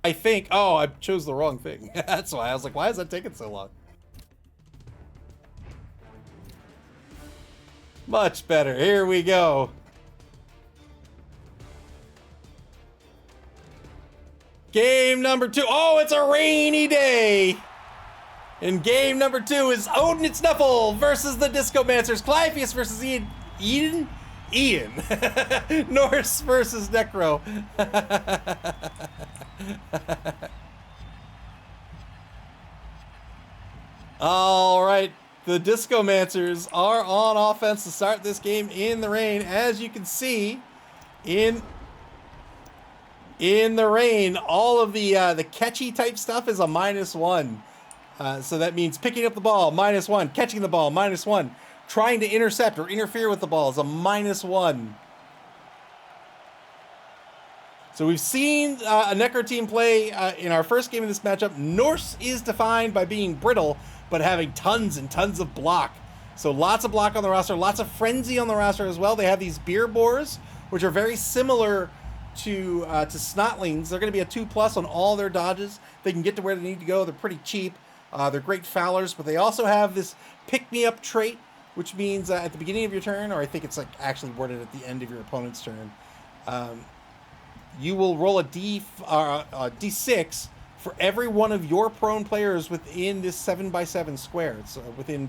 I think. Oh, I chose the wrong thing. That's why I was like, why is that taking so long? Much better. Here we go. Game number 2. Oh, it's a rainy day. And game number 2 is Odin it's Nuffle versus the Discomancers. Clypheus versus Ian? Norse versus Necro. All right. The Discomancers are on offense to start this game in the rain. As you can see, in the rain, all of the catchy type stuff is a -1. So that means picking up the ball, -1. Catching the ball, -1. Trying to intercept or interfere with the ball is a -1. So we've seen a Necro team play in our first game of this matchup. Norse is defined by being brittle, but having tons and tons of block. So lots of block on the roster, lots of frenzy on the roster as well. They have these beer boars, which are very similar to snotlings. They're going to be a 2+ on all their dodges. They can get to where they need to go. They're pretty cheap. They're great foulers, but they also have this pick-me-up trait, which means at the beginning of your turn, or I think it's like actually worded at the end of your opponent's turn, you will roll a D6 for every one of your prone players within this 7x7 square. It's within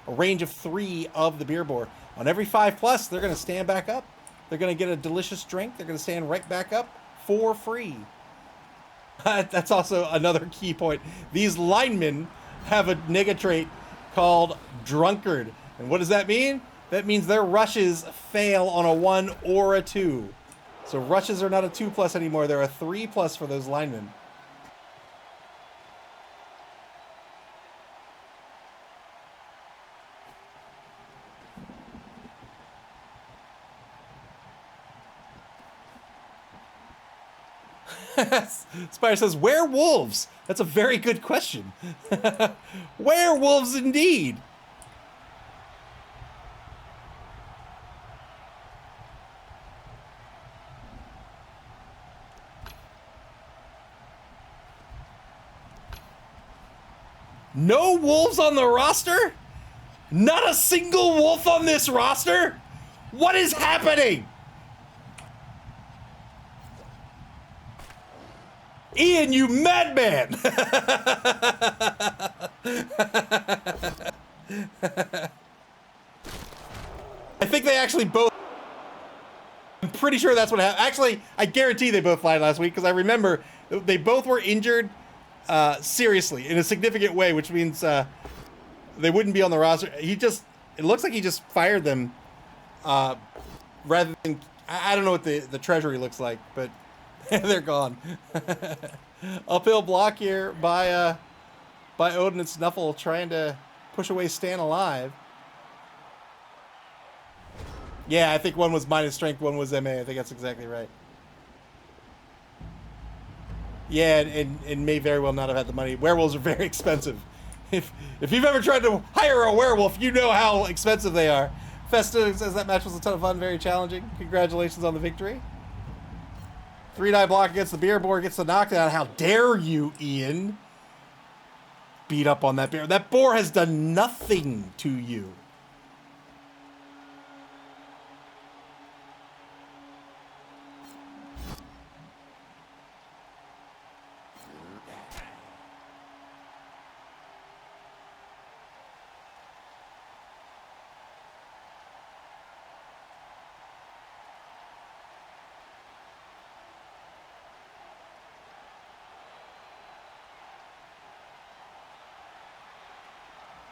a range of 3 of the beer boar. On every 5+, they're going to stand back up. They're going to get a delicious drink. They're going to stand right back up for free. That's also another key point. These linemen have a nega trait called Drunkard. And what does that mean? That means their rushes fail on a 1 or a 2. So rushes are not a 2+ anymore. They're a 3+ for those linemen. Spire says, werewolves? That's a very good question. Werewolves indeed. No wolves on the roster? Not a single wolf on this roster? What is happening? Ian, you madman! I think they actually both... I'm pretty sure that's what happened. Actually, I guarantee they both lied last week, because I remember they both were injured seriously, in a significant way, which means they wouldn't be on the roster. It looks like he just fired them rather than... I don't know what the treasury looks like, but they're gone. Uphill block here by Odin and Nuffle, trying to push away Stan alive. Yeah, I think one was minus strength, one was MA. I think that's exactly right. Yeah, and may very well not have had the money. Werewolves are very expensive. If you've ever tried to hire a werewolf, you know how expensive they are. Festa says that match was a ton of fun, very challenging. Congratulations on the victory. 3-die block against the beer boar, gets the knockdown. How dare you, Ian? Beat up on that bear. That boar has done nothing to you.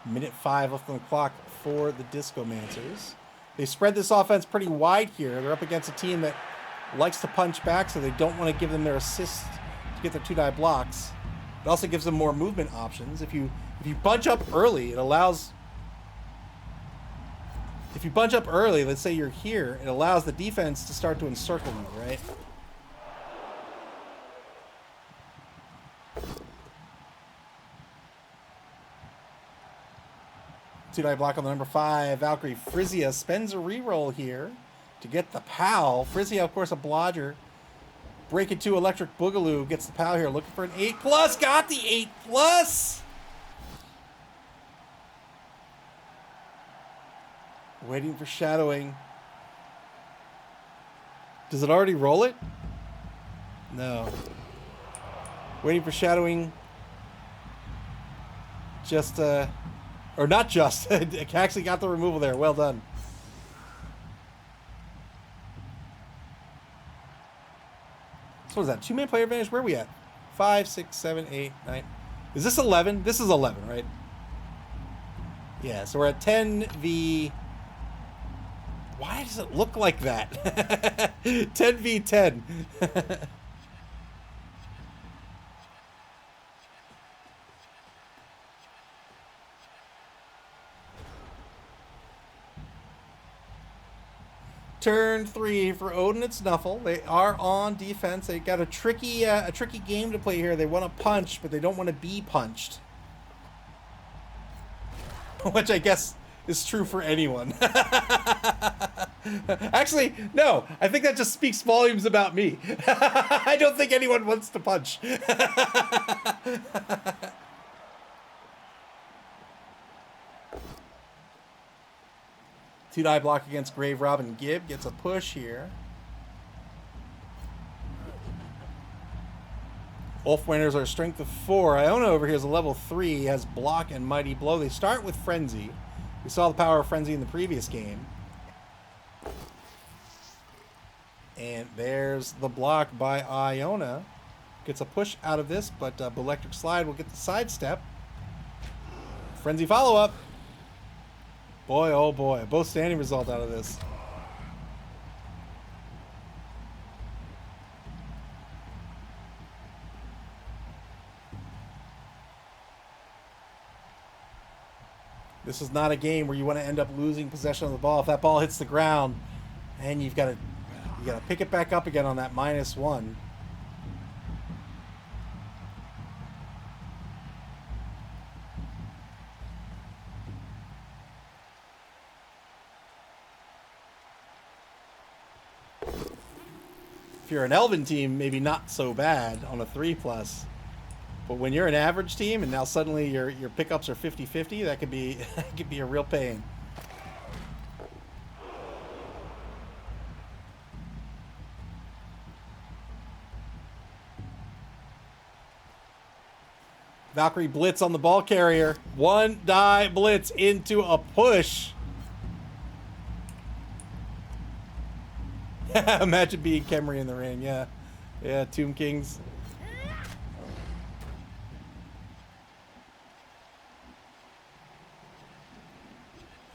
Minute 5 left on the clock for the Discomancers. They spread this offense pretty wide here. They're up against a team that likes to punch back, so they don't want to give them their assists to get their 2-die blocks. It also gives them more movement options. If you bunch up early, it allows... If you bunch up early, let's say you're here, it allows the defense to start to encircle you, right? Two-die block on the number 5. Valkyrie Frisia spends a reroll here to get the POW. Frisia, of course, a blodger. Break it to Electric Boogaloo. Gets the POW here. Looking for an 8+. Got the 8+. Waiting for shadowing. Does it already roll it? No. Waiting for shadowing. Just, or not just. It actually got the removal there. Well done. So what is that? 2-man player advantage? Where are we at? 5, 6, 7, 8, 9. Is this 11? This is 11, right? Yeah, so we're at 10v... Why does it look like that? 10v10. Turn 3 for Odin and Nuffle. They are on defense. They got a tricky game to play here. They want to punch, but they don't want to be punched. Which I guess is true for anyone. Actually, no. I think that just speaks volumes about me. I don't think anyone wants to punch. Two-die block against Grave Robin Gibb. Gets a push here. Wolfwinders are a strength of 4. Iona over here is a level 3. Has block and mighty blow. They start with Frenzy. We saw the power of Frenzy in the previous game. And there's the block by Iona. Gets a push out of this, but Electric Slide will get the sidestep. Frenzy follow-up. Boy, oh boy. Both standing result out of this. This is not a game where you want to end up losing possession of the ball. If that ball hits the ground, and you gotta pick it back up again on that -1. If you're an Elven team, maybe not so bad on a 3+. But when you're an average team and now suddenly your pickups are 50-50, that could be could be a real pain. Valkyrie blitz on the ball carrier. 1-die blitz into a push. Imagine being Kemri in the ring. Yeah. Yeah, Tomb Kings.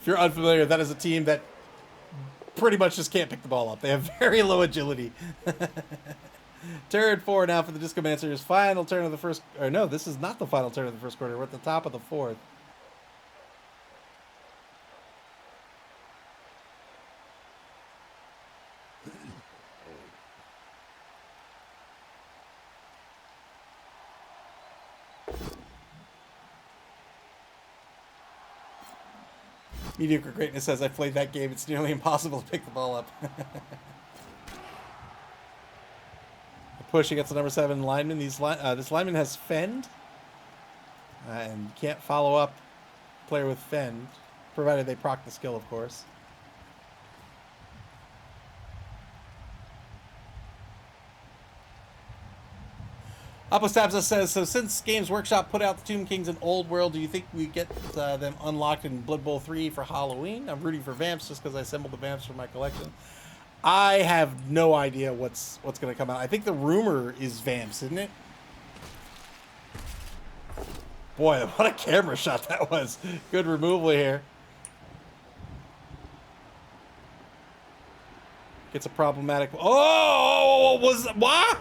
If you're unfamiliar, that is a team that pretty much just can't pick the ball up. They have very low agility. Turn 4 now for the Discomancers. Final turn of the first... Or no, this is not the final turn of the first quarter. We're at the top of the fourth. Mediocre Greatness says, I played that game. It's nearly impossible to pick the ball up. Push against the number 7 lineman. This lineman has Fend. And can't follow up player with Fend, provided they proc the skill, of course. Apostabza says, so since Games Workshop put out the Tomb Kings in Old World, do you think we get them unlocked in Blood Bowl 3 for Halloween? I'm rooting for Vamps just because I assembled the Vamps for my collection. I have no idea what's going to come out. I think the rumor is Vamps, isn't it? Boy, what a camera shot that was. Good removal here. Gets a problematic... Oh! What?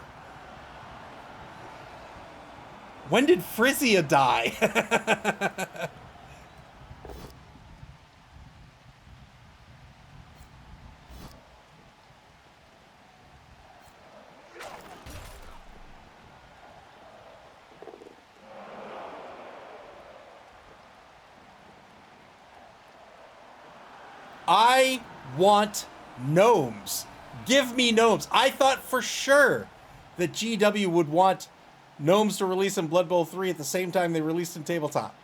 When did Frisia die? I want gnomes. Give me gnomes. I thought for sure that GW would want Gnomes to release in Blood Bowl 3 at the same time they released in Tabletop.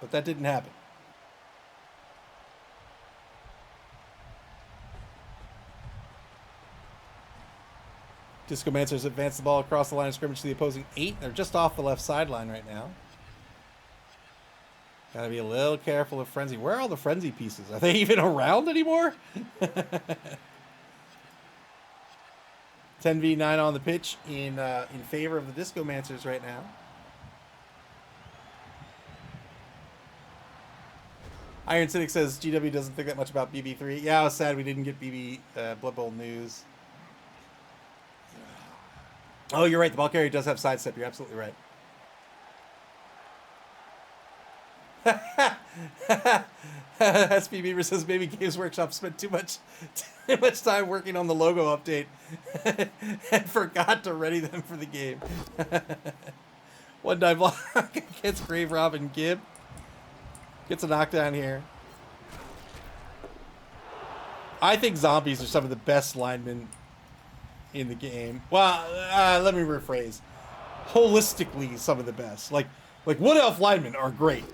But that didn't happen. Discomancers advance the ball across the line of scrimmage to the opposing 8. They're just off the left sideline right now. Gotta be a little careful of Frenzy. Where are all the Frenzy pieces? Are they even around anymore? 10v9 on the pitch in favor of the Discomancers right now. Iron Cynic says GW doesn't think that much about BB3. Yeah, I was sad we didn't get BB Blood Bowl news. Oh, you're right. The ball carrier does have sidestep. You're absolutely right. SB Beaver says maybe Games Workshop spent too much time working on the logo update and forgot to ready them for the game. One dive block against Grave Robin Gibb. Gets a knockdown here. I think zombies are some of the best linemen in the game. Well, let me rephrase. Holistically, some of the best. Like Wood Elf linemen are great,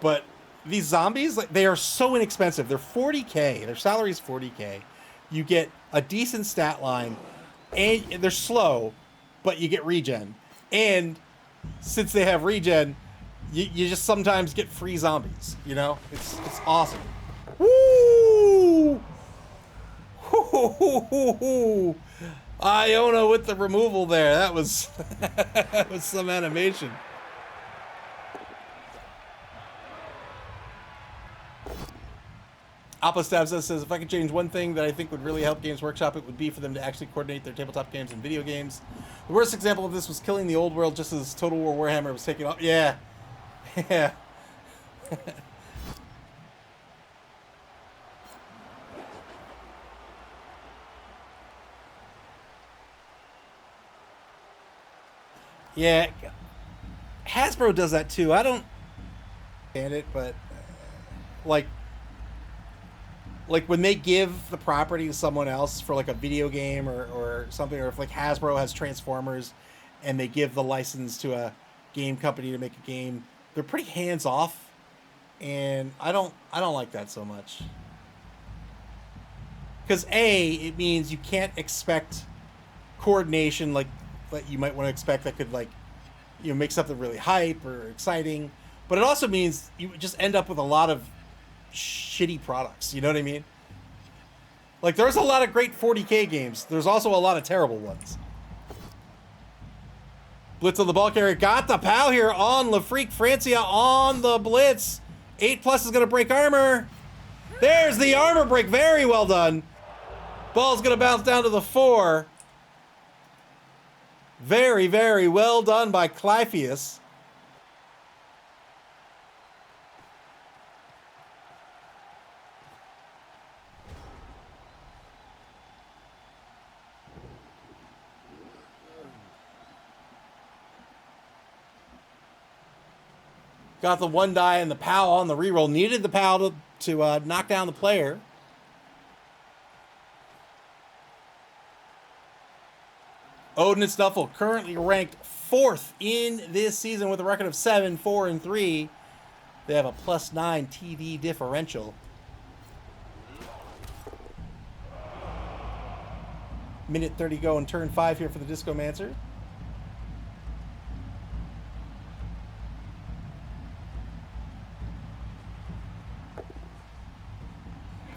but these zombies, like, they are so inexpensive. They're 40K. Their salary is 40K. You get a decent stat line, and they're slow, but you get regen. And since they have regen, you just sometimes get free zombies. You know, it's awesome. Woo! Hoo-hoo-hoo-hoo-hoo. Iona with the removal there. That was that was some animation. Appa Stab says, if I could change one thing that I think would really help Games Workshop, it would be for them to actually coordinate their tabletop games and video games. The worst example of this was killing the old world just as Total War Warhammer was taking off. Yeah. Yeah. Yeah. Hasbro does that too. I don't understand it, but like when they give the property to someone else for like a video game or something, or if like Hasbro has Transformers and they give the license to a game company to make a game, they're pretty hands off, and I don't like that so much. Because A, it means you can't expect coordination like that you might want to expect that could, like, you know, make something really hype or exciting, but it also means you just end up with a lot of shitty products. You know what I mean? Like, there's a lot of great 40K games. There's also a lot of terrible ones. Blitz on the ball carrier. Got the POW here on LaFreak Francia on the blitz. 8+ is going to break armor. There's the armor break. Very well done. Ball's going to bounce down to the 4. Very, very well done by Clypheus. Got the 1 die and the POW on the reroll. Needed the POW to knock down the player. Odin and Nuffle currently ranked 4th in this season with a record of 7, 4, and 3. They have a +9 TD differential. Minute 30 go in turn 5 here for the Discomancer.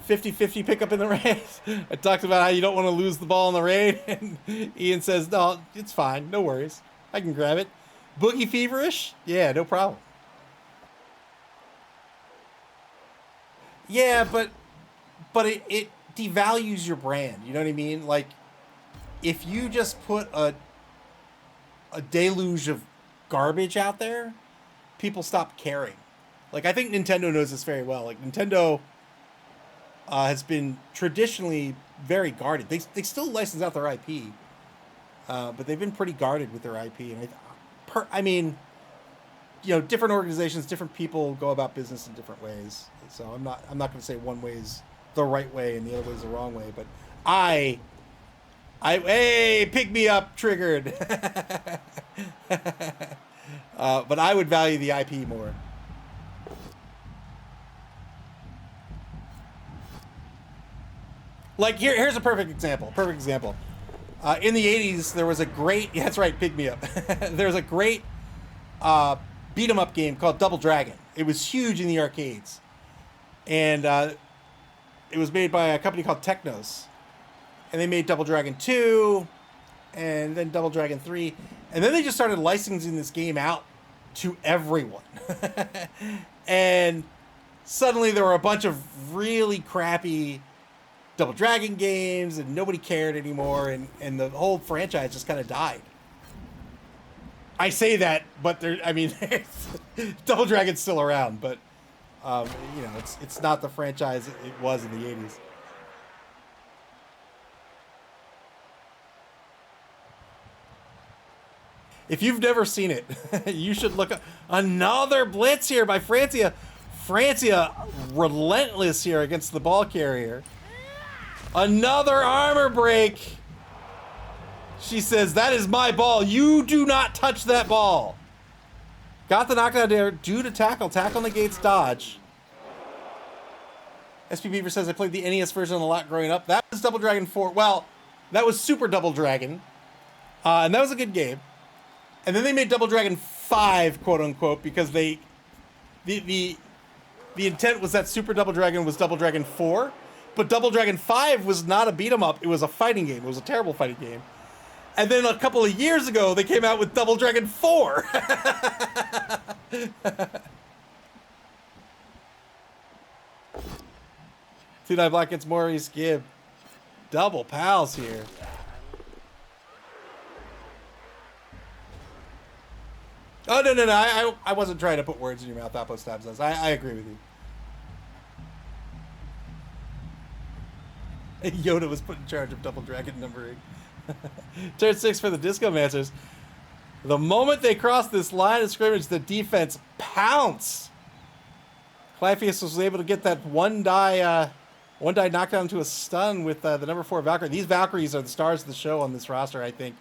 "50-50 pickup in the rain." I talked about how you don't want to lose the ball in the rain, and Ian says, no, it's fine. No worries. I can grab it. Boogie Feverish? Yeah, no problem. Yeah, but it devalues your brand. You know what I mean? Like, if you just put a deluge of garbage out there, people stop caring. Like, I think Nintendo knows this very well. Like, Nintendo has been traditionally very guarded. They still license out their IP, but they've been pretty guarded with their IP. And I mean, you know, different organizations, different people go about business in different ways. So I'm not going to say one way is the right way and the other way is the wrong way. But I Hey, pick me up triggered. But I would value the IP more. Like here's a perfect example. In the 80s, there was a great, yeah, that's right, pick me up. There was a great beat 'em up game called Double Dragon. It was huge in the arcades. And it was made by a company called Technos. And they made Double Dragon 2, and then Double Dragon 3. And then they just started licensing this game out to everyone. And suddenly there were a bunch of really crappy Double Dragon games, and nobody cared anymore, and the whole franchise just kind of died. I say that, but Double Dragon's still around, but it's not the franchise it was in the 80s. If you've never seen it, you should look up. Another blitz here by Francia. Francia relentless here against the ball carrier. Another armor break. She says, that is my ball. You do not touch that ball. Got the knockdown there due to tackle. Tackle negates dodge. SP Beaver says, I played the NES version a lot growing up. That was Double Dragon 4. Well, that was Super Double Dragon. And that was a good game. And then they made Double Dragon 5, quote unquote, because the intent was that Super Double Dragon was Double Dragon 4, but Double Dragon 5 was not a beat 'em up, it was a fighting game. It was a terrible fighting game. And then a couple of years ago, they came out with Double Dragon 4. Two-Nine Black gets Maurice Gibb. Double pals here. Oh, no. I wasn't trying to put words in your mouth. Oppo Stab says. I agree with you. Yoda was put in charge of Double Dragon numbering. Turn 6 for the Discomancers. The moment they cross this line of scrimmage, the defense pounce. Clypheus was able to get that one die knockdown to a stun with the number 4 Valkyrie. These Valkyries are the stars of the show on this roster, I think.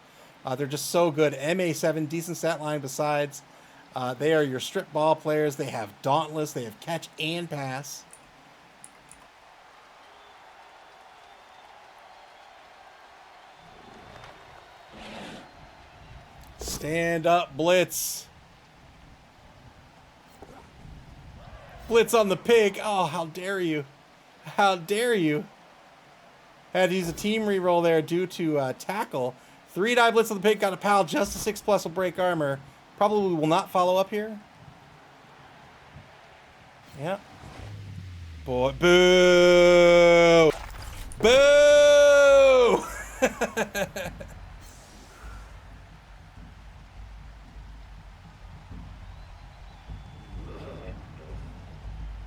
They're just so good. MA7, decent stat line besides. They are your strip ball players. They have Dauntless. They have catch and pass. Stand up blitz. Blitz on the pig. Oh, how dare you. How dare you. Had to use a team reroll there due to tackle. 3-die blitz on the pig. Got a pal. Just a 6+ will break armor. Probably will not follow up here. Yeah. Boy. Boo. Boo.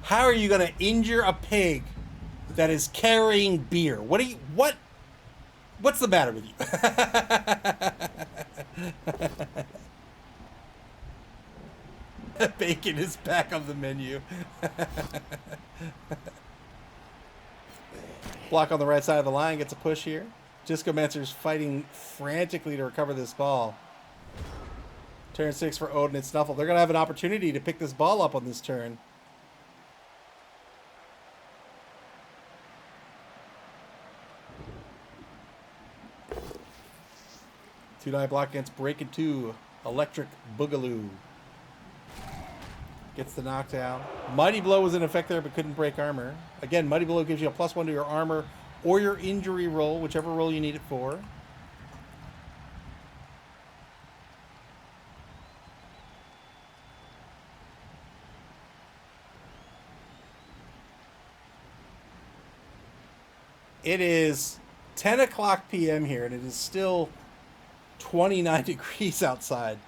How are you going to injure a pig that is carrying beer? What's the matter with you? Bacon is back on the menu. Block on the right side of the line, gets a push here. Discomancers fighting frantically to recover this ball. Turn 6 for Odin and Nuffle. They're going to have an opportunity to pick this ball up on this turn. Two-die block against Breaking 2. Electric Boogaloo. Gets the knockdown. Mighty Blow was in effect there, but couldn't break armor. Again, Mighty Blow gives you a +1 to your armor or your injury roll, whichever roll you need it for. It is 10 o'clock p.m. here, and it is still 29 degrees outside.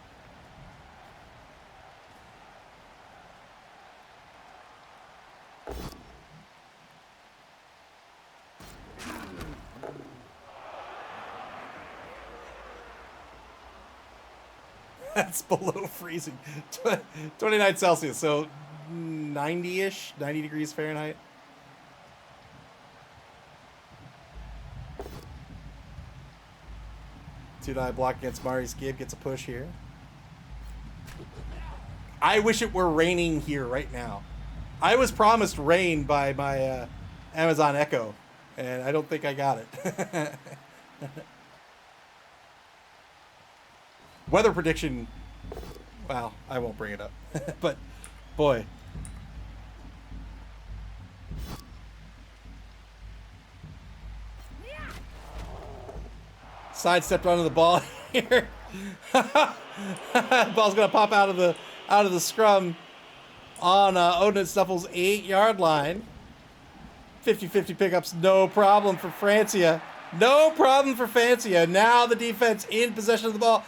That's below freezing. 29 Celsius, so 90-ish, 90 degrees Fahrenheit. 2-die block against Mari's Gib. Gets a push here. I wish it were raining here right now. I was promised rain by my Amazon Echo, and I don't think I got it. Weather prediction. Well, I won't bring it up. But, boy. Sidestepped onto the ball here. Ball's gonna pop out of the scrum on Odin Snuffle's 8-yard line. 50-50 pickups, no problem for Francia. No problem for Francia. Now the defense in possession of the ball.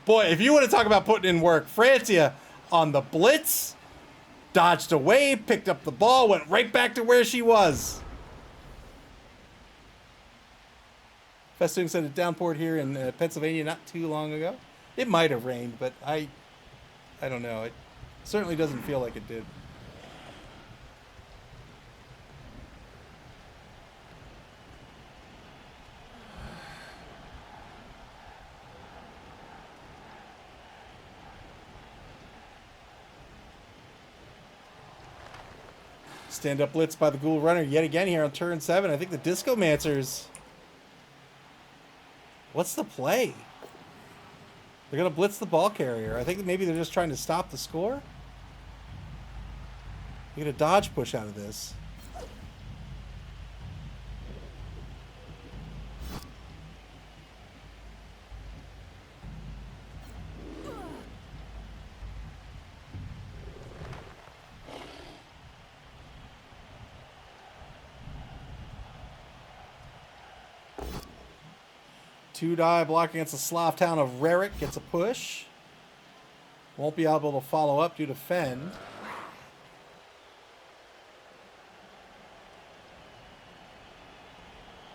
Boy, if you want to talk about putting in work, Francia on the blitz, dodged away, picked up the ball, went right back to where she was. Festoon said it downpoured here in Pennsylvania not too long ago. It might have rained, but I don't know. It certainly doesn't feel like it did. Stand up blitz by the Ghoul Runner yet again here on turn 7. I think the Discomancers. What's the play? They're going to blitz the ball carrier. I think that maybe they're just trying to stop the score. You get a dodge push out of this. Two-die block against the Slav town of Rarick. Gets a push. Won't be able to follow up due to Fend.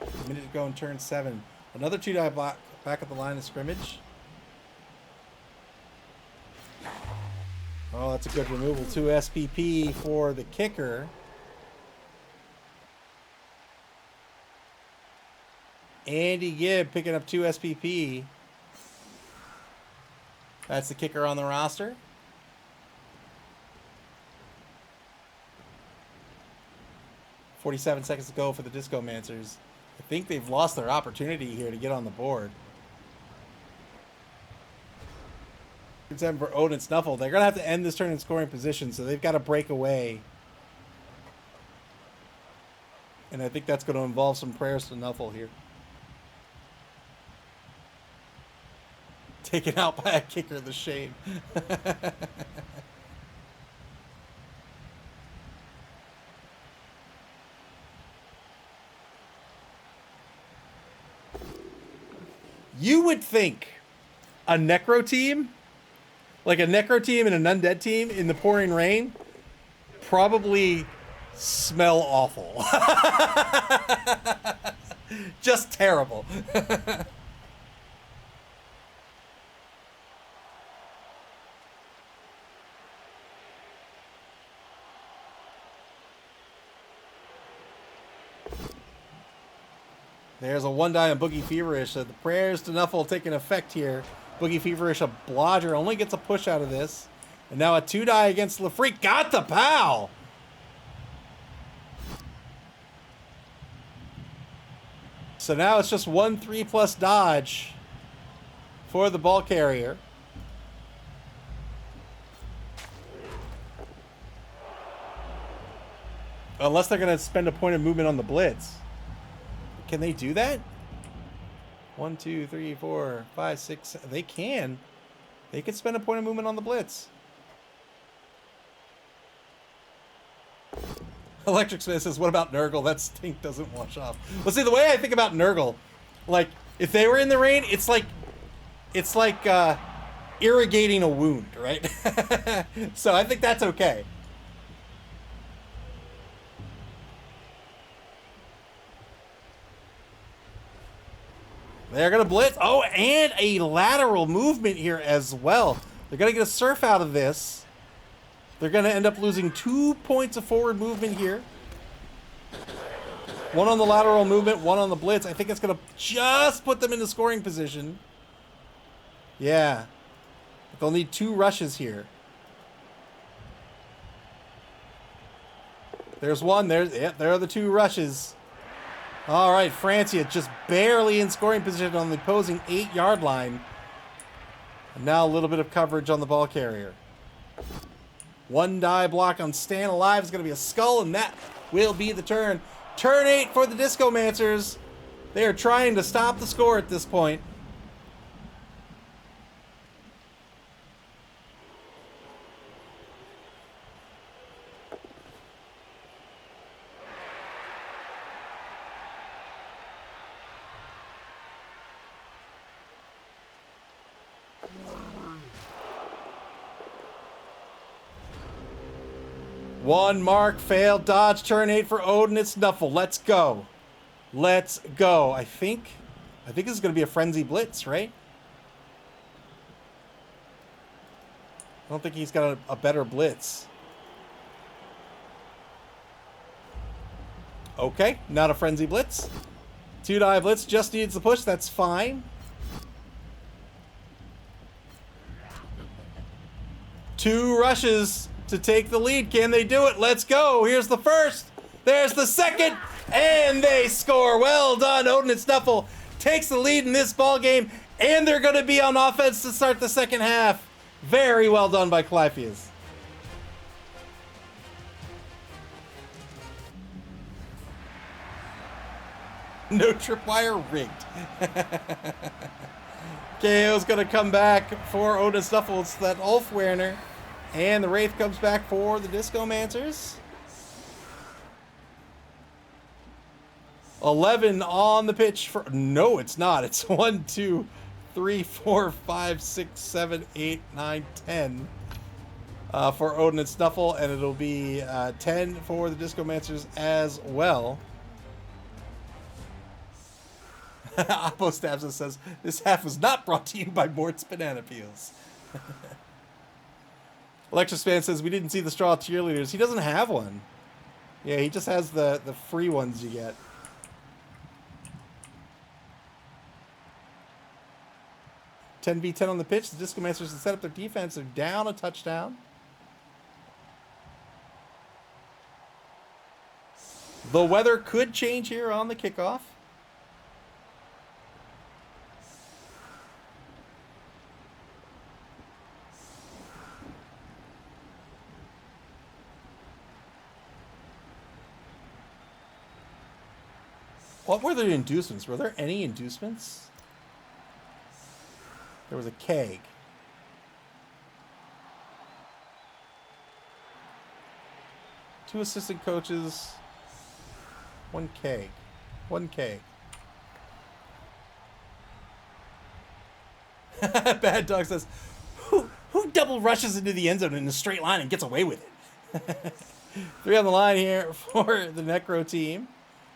A minute to go in turn 7. Another two-die block back at the line of scrimmage. Oh, that's a good removal. 2 SPP for the kicker. Andy Gibb picking up 2 SPP. That's the kicker on the roster. .47 seconds to go for the Discomancers. I think they've lost their opportunity here to get on the board. 7 for Odin Snuffle. They're going to have to end this turn in scoring position, so they've got to break away. And I think that's going to involve some prayers to Nuffle here. Taken out by a kicker, the shame. You would think a Necro team, like a Necro team and an Undead team in the pouring rain, probably smell awful. Just terrible. There's a 1-die on Boogie Feverish. The prayers to Nuffle taking effect here. Boogie Feverish, a blodger, only gets a push out of this. And now a 2-die against LaFreak. Got the POW! So now it's just 1 3+ dodge for the ball carrier. Unless they're going to spend a point of movement on the blitz. Can they do that? 1, 2, 3, 4, 5, 6. They can. They could spend a point of movement on the blitz. Electric Smith says, what about Nurgle? That stink doesn't wash off. Well, see, the way I think about Nurgle, like, if they were in the rain, it's like irrigating a wound, right? So I think that's okay. They're going to blitz. Oh, and a lateral movement here as well. They're going to get a surf out of this. They're going to end up losing 2 points of forward movement here. One on the lateral movement, one on the blitz. I think it's going to just put them into scoring position. Yeah. But they'll need 2 rushes here. There's one. There are the 2 rushes. All right, Francia just barely in scoring position on the opposing 8-yard line. And now a little bit of coverage on the ball carrier. 1 die block on Stan Alive is going to be a skull, and that will be the turn. Turn 8 for the Discomancers. They are trying to stop the score at this point. One mark, failed, dodge, turn 8 for Odin. It's Nuffle. Let's go. Let's go. I think this is going to be a frenzy blitz, right? I don't think he's got a better blitz. Okay, not a frenzy blitz. 2-die blitz, just needs the push. That's fine. 2 rushes to take the lead. Can they do it? Let's go. Here's the first. There's the second. And they score. Well done. Odin and Nuffle takes the lead in this ball game, and they're going to be on offense to start the second half. Very well done by Clypheus. No tripwire rigged. KO's going to come back for Odin and Nuffle. It's that Ulf Werner. And the Wraith comes back for the Discomancers. 11 on the pitch for... No, it's not. It's 1, 2, 3, 4, 5, 6, 7, 8, 9, 10 for Odin and Nuffle. And it'll be 10 for the Discomancers as well. Oppo stabs and says, this half was not brought to you by Mort's Banana Peels. Alexis Fan says, we didn't see the straw cheerleaders. He doesn't have one. Yeah, he just has the free ones you get. (10v10) on the pitch. The Discomancers to set up their defense. They're down a touchdown. The weather could change here on the kickoff. What were the inducements? Were there any inducements? There was a keg. Two assistant coaches. One keg. One keg. Bad Dog says, who double rushes into the end zone in a straight line and gets away with it? 3 on the line here for the Necro team.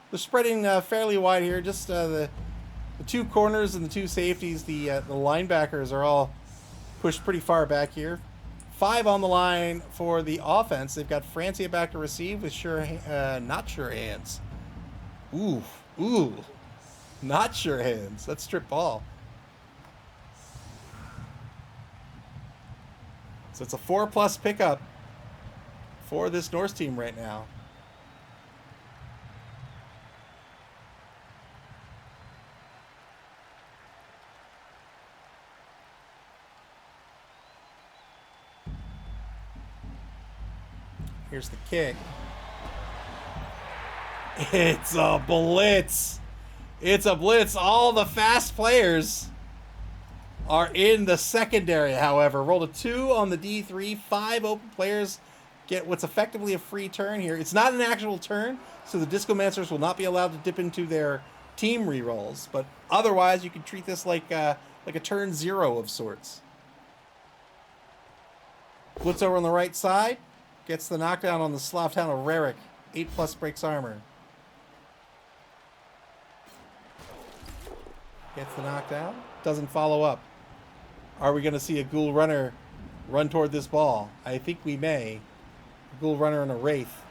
They're spreading fairly wide here. Just the 2 corners and the 2 safeties. The linebackers are all pushed pretty far back here. 5 on the line for the offense. They've got Francia back to receive with not sure hands. Ooh, not sure hands. That's strip ball. So it's a 4+ pickup for this Norse team right now. Here's the kick. It's a blitz. It's a blitz. All the fast players are in the secondary, however. Rolled a 2 on the D3. 5 open players get what's effectively a free turn here. It's not an actual turn, so the Discomancers will not be allowed to dip into their team rerolls. But otherwise, you can treat this like a turn 0 of sorts. Blitz over on the right side. Gets the knockdown on the Slavtown of Rarik. 8+ breaks armor. Gets the knockdown. Doesn't follow up. Are we going to see a Ghoul Runner run toward this ball? I think we may. A Ghoul Runner and a Wraith.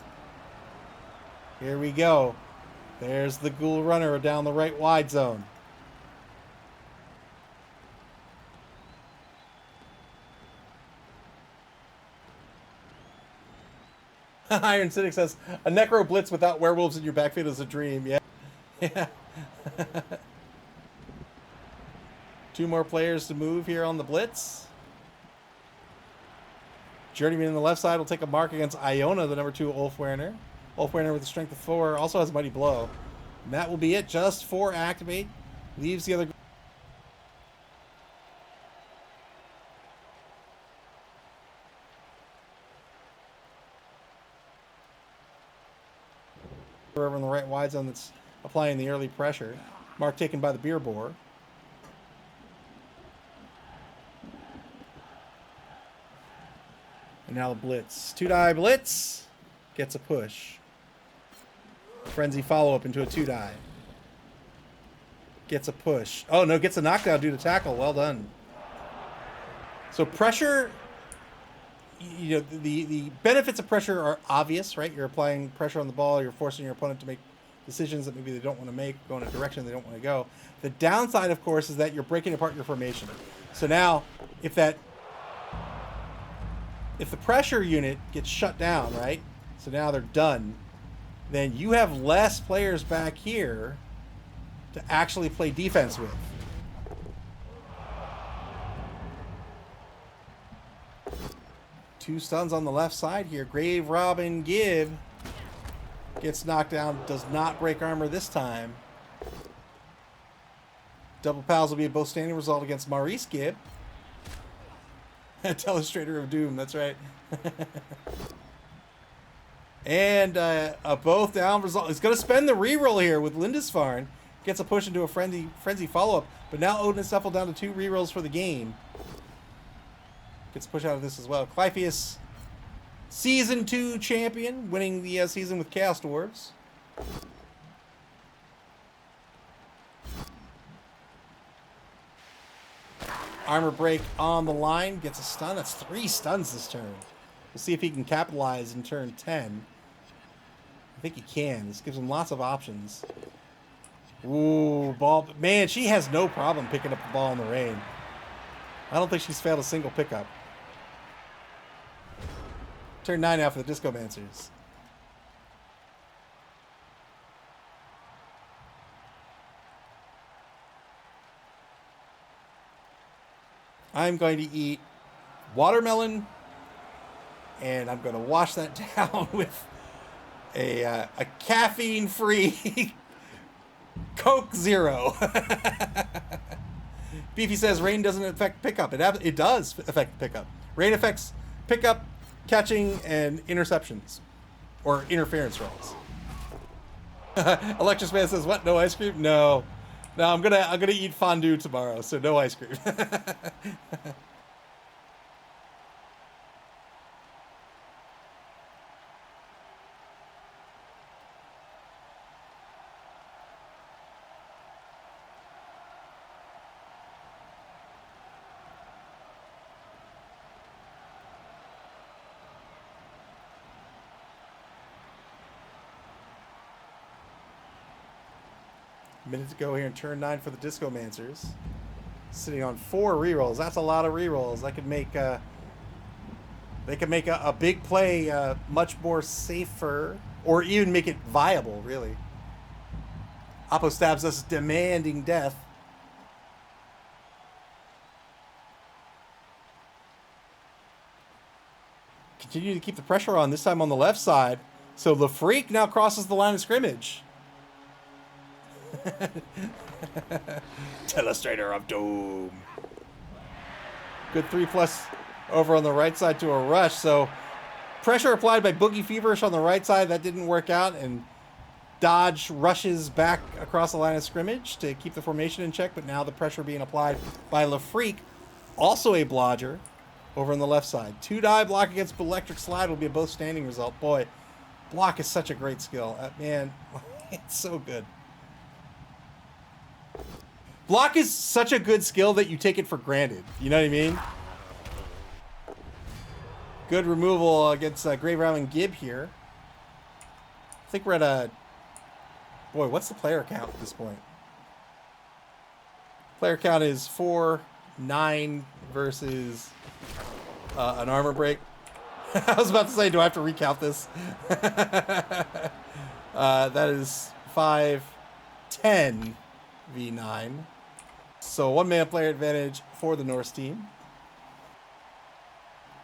Here we go. There's the ghoul runner down the right wide zone. Iron Cynic says, a Necro Blitz without werewolves in your backfield is a dream. Yeah. Yeah. 2 more players to move here on the Blitz. Journeyman on the left side will take a mark against Iona, the number 2 Ulfwerner. Ulfwerner with a strength of 4 also has a mighty blow. And that will be it. Just 4 activate. Leaves the other... over in the right wide zone that's applying the early pressure. Mark taken by the beer boar. And now the blitz. 2-die blitz. Gets a push. Frenzy follow-up into a 2-die. Gets a push. Oh, no, gets a knockdown due to tackle. Well done. So pressure... You know, the benefits of pressure are obvious, right? You're applying pressure on the ball. You're forcing your opponent to make decisions that maybe they don't want to make, go in a direction they don't want to go. The downside, of course, is that you're breaking apart your formation. So now, if the pressure unit gets shut down, right? So now they're done. Then you have less players back here to actually play defense with. Two stuns on the left side here. Grave Robin Gibb gets knocked down. Does not break armor this time. Double pals will be a both standing result against Maurice Gibb. Telestrator of Doom, that's right. And a both down result. He's going to spend the reroll here with Lindisfarne. Gets a push into a frenzy follow-up. But now Odin and Nuffle down to 2 rerolls for the game. Gets pushed out of this as well. Clypheus, Season 2 champion, winning the season with Chaos Dwarves. Armor break on the line. Gets a stun. That's 3 stuns this turn. We'll see if he can capitalize in turn 10. I think he can. This gives him lots of options. Ooh, ball. Man, she has no problem picking up the ball in the rain. I don't think she's failed a single pickup. Turn 9 out for the Discomancers. I'm going to eat watermelon, and I'm going to wash that down with a caffeine-free Coke Zero. Beefy says rain doesn't affect pickup. It does affect pickup. Rain affects pickup, catching, and interceptions, or interference rolls. Electrus Man says, "What? No ice cream? No, no. I'm gonna eat fondue tomorrow, so no ice cream." Minute to go here in turn 9 for the Discomancers. Sitting on 4 rerolls. That's a lot of rerolls. That could make they could make a big play much more safer, or even make it viable, really. Oppo stabs us, demanding death. Continue to keep the pressure on, this time on the left side. So the Freak now crosses the line of scrimmage. Telestrator of Doom. Good 3+ over on the right side to a rush. So pressure applied by Boogie Feverish on the right side. That didn't work out, and Dodge rushes back across the line of scrimmage to keep the formation in check, but now the pressure being applied by LaFreak, also a blodger, over on the left side. 2-die block against Electric Slide will be a both standing result. Boy, block is such a great skill. Man, it's so good. Block is such a good skill that you take it for granted. You know what I mean? Good removal against Grave Robin Gibb here. I think we're at a Boy, what's the player count at this point? Player count is 4, 9 versus an armor break. I was about to say, do I have to recount this? That is 5, 10 v9. So 1-man player advantage for the Norse team.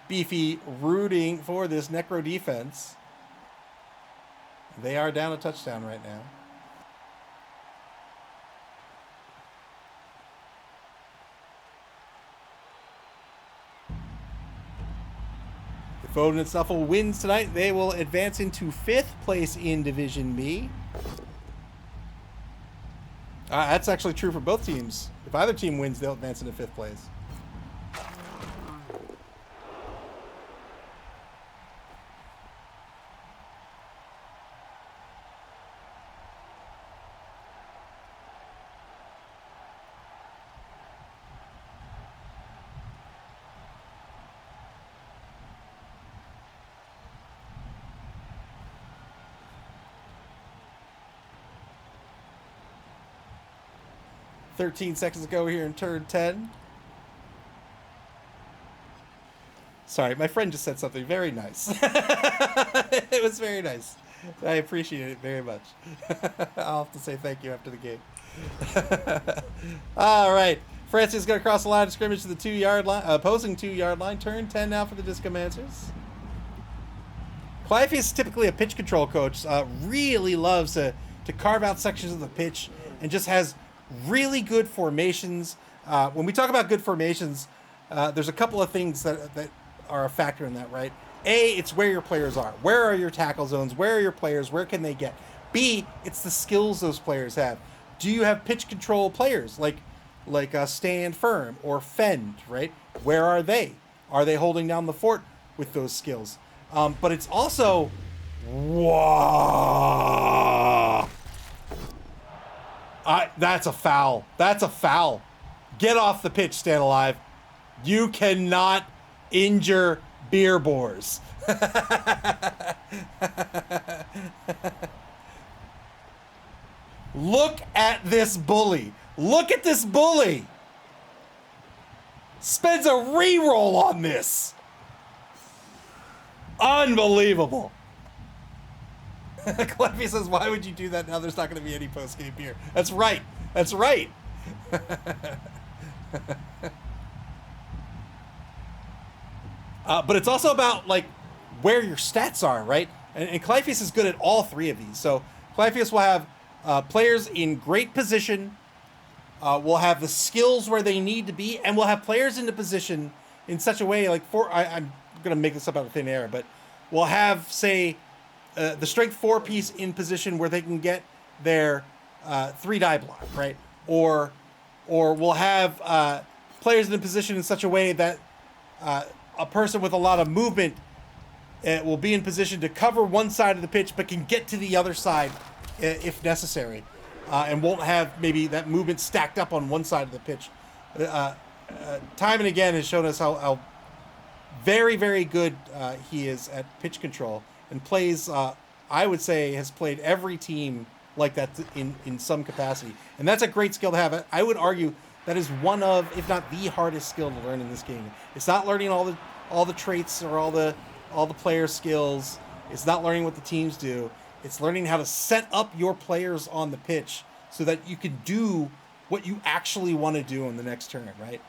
Beefy rooting for this Necro defense. They are down a touchdown right now. If Odin and Nuffle wins tonight, they will advance into 5th place in Division B. That's actually true for both teams. If either team wins, they'll advance into 5th place. Seconds ago here in turn 10. Sorry, my friend just said something very nice. It was very nice. I appreciate it very much. I'll have to say thank you after the game. All right. Francis is going to cross the line of scrimmage to the 2-yard line, opposing 2-yard line. Turn 10 now for the Discomancers. Clive is typically a pitch control coach. Really loves to carve out sections of the pitch and just has really good formations. When we talk about good formations, there's a couple of things that are a factor in that, right? A, it's where your players are. Where are your tackle zones? Where are your players? Where can they get? B, it's the skills those players have. Do you have pitch control players like stand firm or fend, right? Where are they? Are they holding down the fort with those skills? But it's also, wow. That's a foul. That's a foul. Get off the pitch, Stand Alive. You cannot injure beer boars. Look at this bully. Look at this bully. Spends a reroll on this. Unbelievable. Cleffy says, why would you do that now there's not going to be any post-game beer? That's right. That's right. But it's also about, like, where your stats are, right? And Clypheus is good at all three of these. So Clypheus will have players in great position, will have the skills where they need to be, and will have players in the position in such a way, like, I'm going to make this up out of thin air, but we'll have, say, the strength 4 piece in position where they can get their 3-die block, right? Or we'll have players in a position in such a way that a person with a lot of movement will be in position to cover one side of the pitch but can get to the other side if necessary, and won't have maybe that movement stacked up on one side of the pitch. Time and again has shown us how very, very good he is at pitch control. And plays, I would say, has played every team like that in some capacity. And that's a great skill to have. I would argue that is one of, if not the hardest skill to learn in this game. It's not learning all the traits or all the player skills. It's not learning what the teams do. It's learning how to set up your players on the pitch so that you can do what you actually want to do on the next turn, right?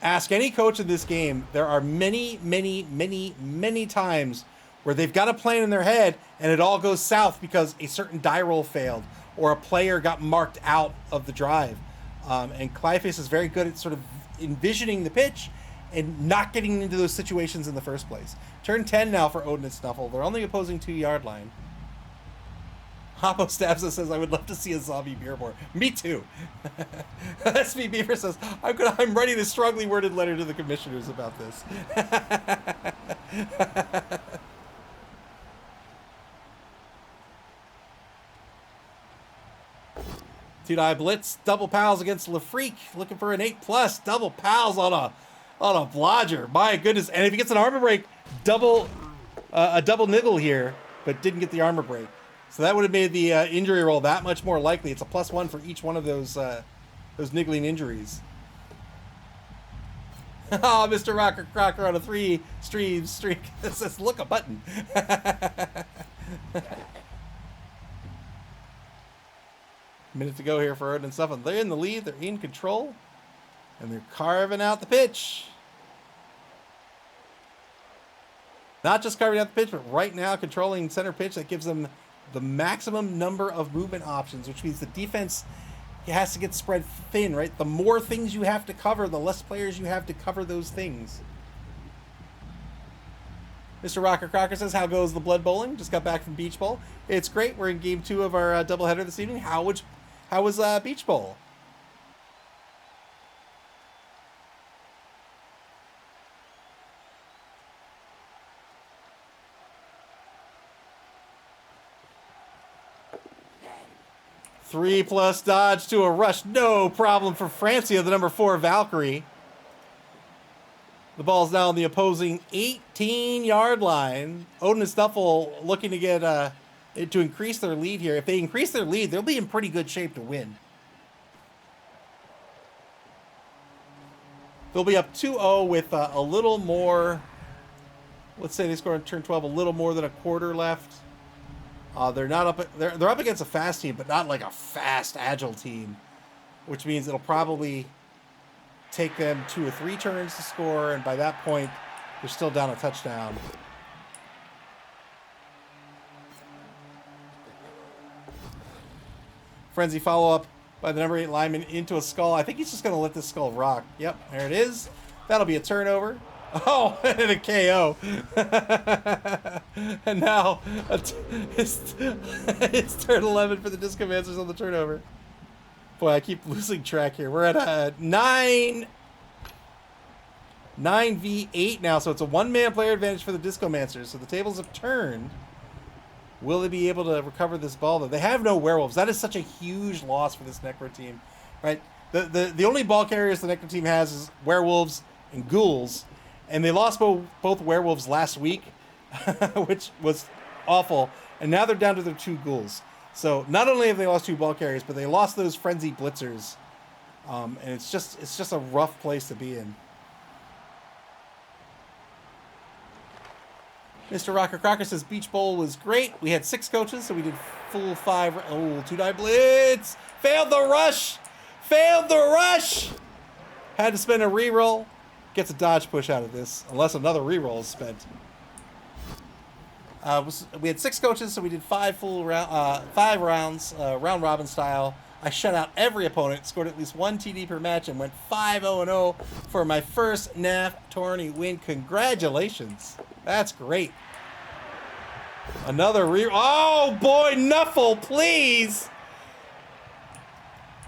Ask any coach in this game, there are many, many, many, many times where they've got a plan in their head and it all goes south because a certain die roll failed or a player got marked out of the drive. And Clyface is very good at sort of envisioning the pitch and not getting into those situations in the first place. Turn 10 now for Odin and Nuffle. They're only opposing 2-yard line. Hoppo Stabs us says, I would love to see a zombie beer board. Me too. SB Beaver says, I'm writing a strongly worded letter to the commissioners about this. 2-die blitz, double pals against LaFreak, looking for an 8+, double pals on a blodger. My goodness. And if he gets an armor break, a double niggle here. but didn't get the armor break. So that would have made the injury roll that much more likely. It's a +1 for each one of those niggling injuries. Oh, Mr. Rocker Crocker on a 3-stream streak. It says, look, a button. Minute to go here for Odin and stuff. They're in the lead. They're in control. And they're carving out the pitch. Not just carving out the pitch, but right now controlling center pitch. That gives them the maximum number of movement options, which means the defense has to get spread thin, right? The more things you have to cover, the less players you have to cover those things. Mr. Rocker Crocker says, how goes the Blood Bowling? Just got back from Beach Bowl. It's great. We're in game 2 of our doubleheader this evening. How was Beach Bowl? +3 dodge to a rush. No problem for Francia, the number 4 Valkyrie. The ball's now on the opposing 18-yard line. Odin and Nuffle looking to get to increase their lead here. If they increase their lead, they'll be in pretty good shape to win. They'll be up 2-0 with a little more. Let's say they score on turn 12, a little more than a quarter left. They're not up. They're up against a fast team, but not like a fast, agile team, which means it'll probably take them 2 or 3 turns to score, and by that point, they're still down a touchdown. Frenzy follow-up by the number 8 lineman into a skull. I think he's just going to let this skull rock. Yep, there it is. That'll be a turnover. Oh, and a KO. And now it's turn 11 for the Discomancers on the turnover. Boy, I keep losing track here. We're at a 9v8 now, so it's a one-man player advantage for the Discomancers. So the tables have turned. Will they be able to recover this ball, though? They have no werewolves. That is such a huge loss for this Necro team, right? The only ball carriers the Necro team has is werewolves and ghouls. And they lost both werewolves last week, which was awful. And now they're down to their 2 ghouls. So not only have they lost 2 ball carriers, but they lost those frenzy blitzers. And it's just a rough place to be in. Mr. Rocker Crocker says Beach Bowl was great. We had 6 coaches, so we did full 5. Oh, 2-die blitz. Failed the rush. Failed the rush. Had to spend a reroll. Gets a dodge push out of this, unless another reroll is spent. We had 6 coaches, so we did 5 rounds, round robin style. I shut out every opponent, scored at least 1 TD per match, and went 5-0-0 for my first NAF tourney win. Congratulations. That's great. Another oh boy, Nuffle, please.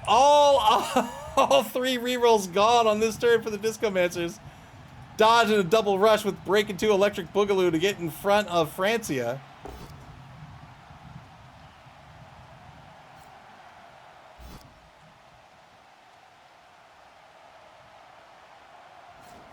All 3 rerolls gone on this turn for the Discomancers. Dodging a double rush with breaking 2 electric boogaloo to get in front of Francia.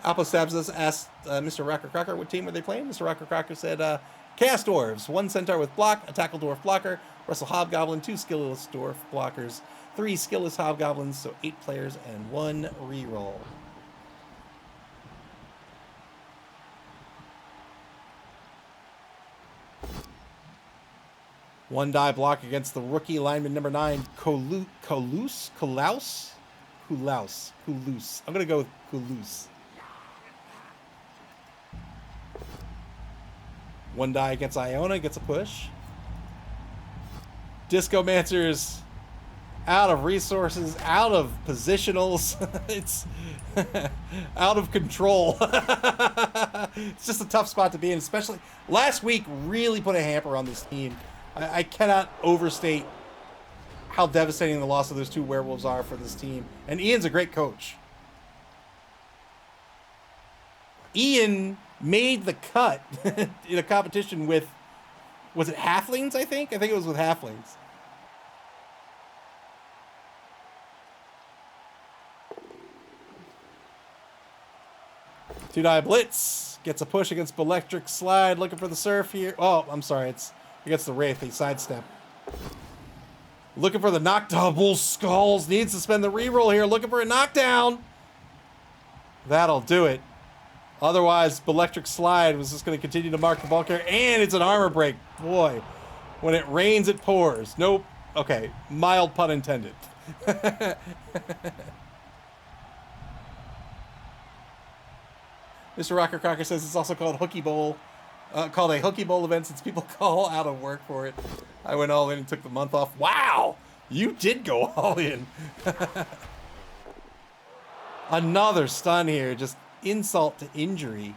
Alpha Stabs us asked Mr. Rocker Crocker what team were they playing. Mr. Rocker Crocker said Chaos Dwarves, 1 Centaur with block, a Tackle Dwarf blocker, Russell Hobgoblin, 2 Skillless Dwarf blockers, 3 Skillless Hobgoblins, so 8 players and 1 reroll. One die block against the rookie lineman number 9, Kulaus. I'm going to go with Kulaus. One die against Iona, gets a push. Discomancers out of resources, out of positionals. It's out of control. It's just a tough spot to be in, especially last week really put a hamper on this team. I cannot overstate how devastating the loss of those 2 werewolves are for this team. And Ian's a great coach. Ian made the cut in a competition with, was it halflings, I think? I think it was with halflings. Two-die blitz. Gets a push against Electric Slide. Looking for the surf here. Oh, I'm sorry. against the Wraith. They sidestep. Looking for the knockdown. Bull Skulls needs to spend the reroll here. Looking for a knockdown. That'll do it. Otherwise, Electric Slide was just going to continue to mark the ball carrier. And it's an armor break. Boy, when it rains, it pours. Nope. Okay, mild pun intended. Mr. Rocker Crocker says it's also called Hookie Bowl. Called a Hookie Bowl event since people call out of work for it. I went all in and took the month off. Wow! You did go all in. Another stun here. Just insult to injury.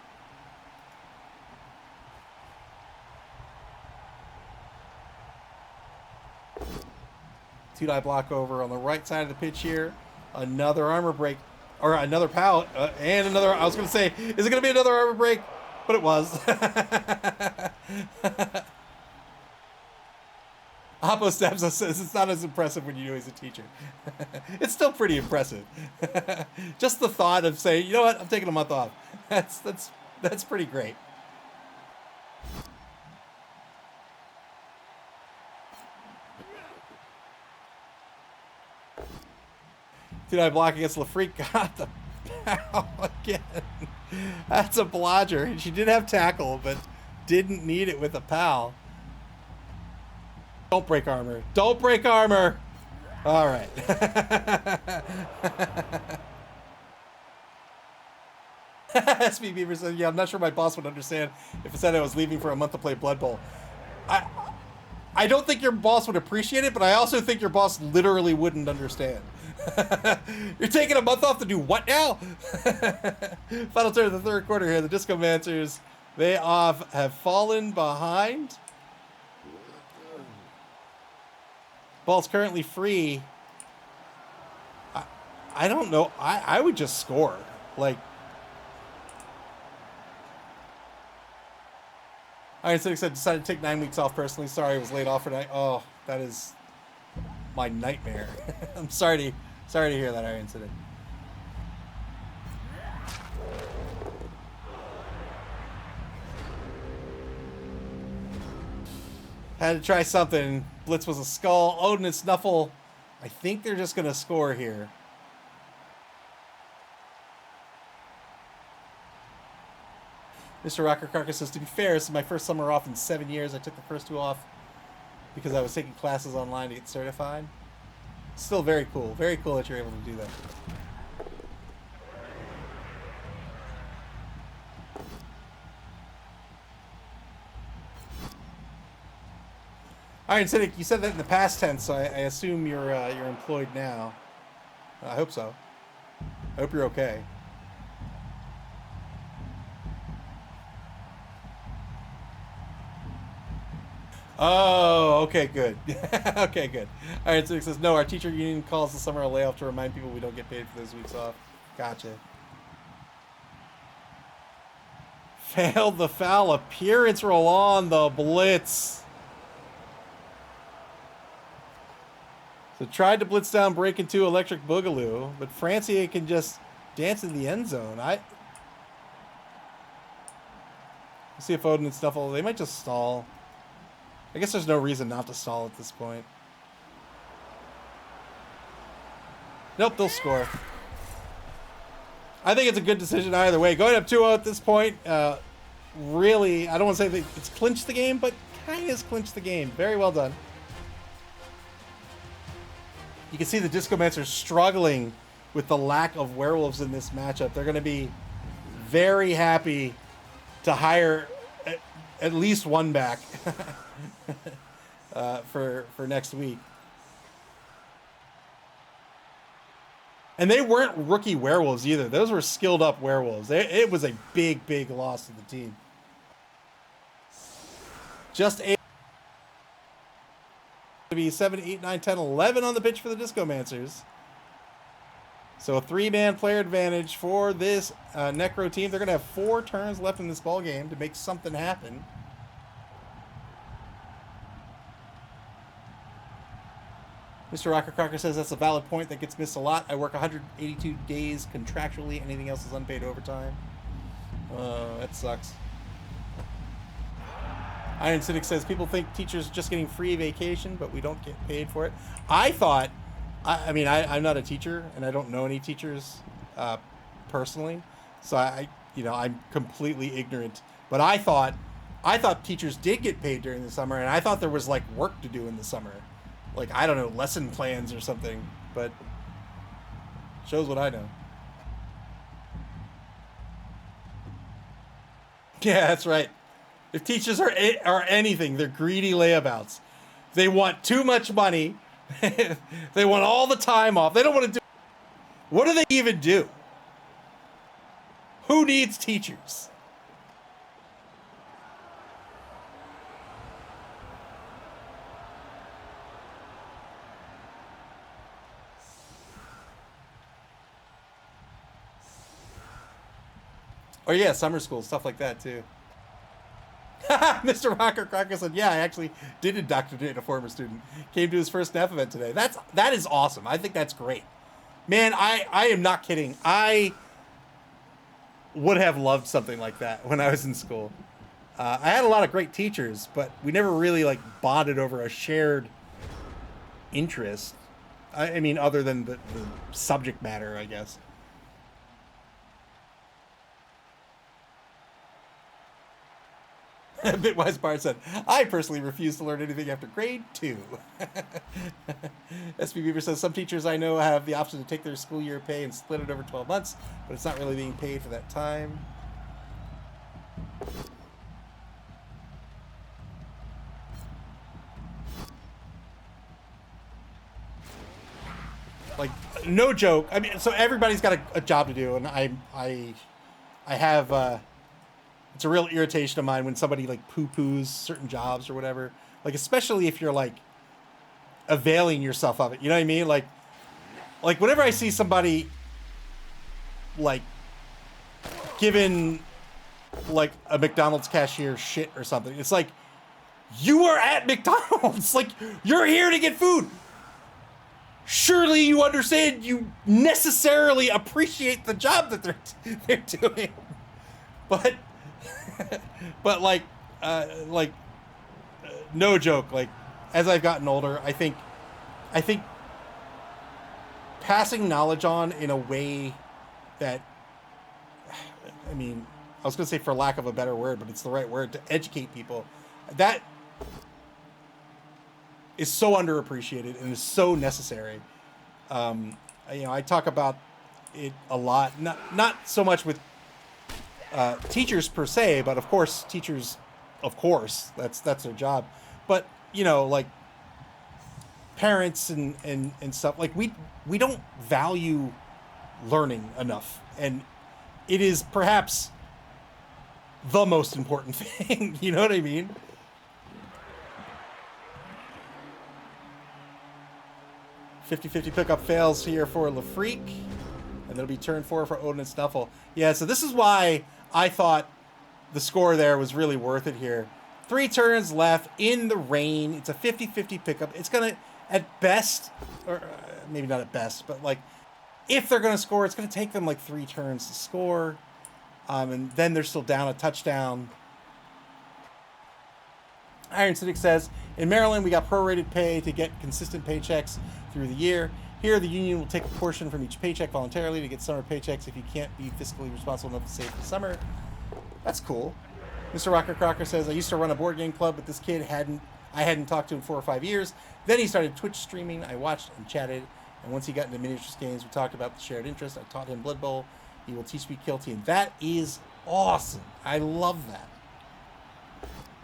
Two-die block over on the right side of the pitch here. Another armor break. Or another pout. And another... I was going to say, is it going to be another armor break? But it was. Oppo Stabs us says it's not as impressive when you know he's a teacher. It's still pretty impressive. Just the thought of saying, you know what, I'm taking a month off. That's pretty great. Two-die block against LaFreak. Got the pow again. That's a blodger. She did have tackle, but didn't need it with a pal. Don't break armor. Don't break armor. All right. SB Beaver said, yeah, I'm not sure my boss would understand if I said I was leaving for a month to play Blood Bowl. I don't think your boss would appreciate it, but I also think your boss literally wouldn't understand. You're taking a month off to do what now? Final turn of the third quarter here. The Discomancers, they have fallen behind. Ball's currently free. I don't know. I would just score. Like, Iron Cynic said, decided to take 9 weeks off personally. Sorry I was laid off for night. Oh, that is my nightmare. I'm sorry to hear that, Iron Cynic. Had to try something. Blitz was a skull. Odin and Nuffle. I think they're just going to score here. Mr. Rocker Carcass says, to be fair, this is my first summer off in 7 years. I took the first 2 off because I was taking classes online to get certified. Still very cool. Very cool that you're able to do that. Iron Cynic, you said that in the past tense, so I assume you're employed now. I hope so. I hope you're okay. Oh, okay, good. Okay, good. Iron Cynic says, no, our teacher union calls the summer a layoff to remind people we don't get paid for those weeks off. Gotcha. Failed the foul appearance roll on the blitz. So tried to blitz down, break into Electric Boogaloo, but Francia can just dance in the end zone. Let's see if Odin and Nuffle, they might just stall. I guess there's no reason not to stall at this point. Nope, they'll score. I think it's a good decision either way. Going up 2-0 at this point, really, I don't want to say that it's clinched the game, but kind of has clinched the game. Very well done. You can see the Discomancers struggling with the lack of werewolves in this matchup. They're going to be very happy to hire at least one back for next week. And they weren't rookie werewolves either. Those were skilled up werewolves. It was a big, big loss to the team. Just a to be 7, 8, 9, 10, 11 on the pitch for the Discomancers. So a 3-man player advantage for this Necro team. They're going to have 4 turns left in this ball game to make something happen. Mr. Rocker Crocker says that's a valid point. That gets missed a lot. I work 182 days contractually. Anything else is unpaid overtime. That sucks. Iron Cynic says people think teachers are just getting free vacation, but we don't get paid for it. I thought, I mean, I'm not a teacher, and I don't know any teachers personally, so I'm completely ignorant. But I thought teachers did get paid during the summer, and I thought there was like work to do in the summer, like I don't know, lesson plans or something. But shows what I know. Yeah, that's right. If teachers are anything, they're greedy layabouts. They want too much money. They want all the time off. They don't want to do. What do they even do? Who needs teachers? Or yeah, summer school, stuff like that too. Mr. Rocker Crocker said, yeah, I actually did indoctrinate a former student. Came to his first NEF event today. That is awesome. I think that's great. Man, I am not kidding. I would have loved something like that when I was in school. I had a lot of great teachers, but we never really like bonded over a shared interest. I mean, other than the subject matter, I guess. Bitwise Bard said, I personally refuse to learn anything after grade 2. SB Beaver says, some teachers I know have the option to take their school year pay and split it over 12 months, but it's not really being paid for that time. Like, no joke. I mean, so everybody's got a job to do, and I have, it's a real irritation of mine when somebody like poo-poos certain jobs or whatever. Like, especially if you're like availing yourself of it. You know what I mean? Like whenever I see somebody like giving like a McDonald's cashier shit or something, it's like, you are at McDonald's. Like, you're here to get food. Surely you understand, you necessarily appreciate the job that they're doing. But like no joke, like as I've gotten older, I think passing knowledge on in a way that, I mean, I was going to say for lack of a better word, but it's the right word, to educate people, that is so underappreciated and is so necessary. I talk about it a lot, not so much with teachers per se, but of course teachers, that's their job, but like parents and stuff, like we don't value learning enough, and it is perhaps the most important thing. You know what I mean? $50-50 pickup fails here for LaFreak, and it'll be turn 4 for Odin and Nuffle. Yeah, so this is why I thought the score there was really worth it here. 3 turns left in the rain. It's a 50-50 pickup. It's going to, at best, or maybe not at best, but like, if they're going to score, it's going to take them like 3 turns to score. And then they're still down a touchdown. Iron Cynic says, in Maryland, we got prorated pay to get consistent paychecks through the year. Here, the union will take a portion from each paycheck voluntarily to get summer paychecks if you can't be fiscally responsible enough to save for the summer. That's cool. Mr. Rocker Crocker says, I used to run a board game club, but this kid I hadn't talked to in 4 or 5 years. Then he started Twitch streaming. I watched and chatted, and once he got into miniatures games, we talked about the shared interest. I taught him Blood Bowl. He will teach me Kill Team. That is awesome. I love that.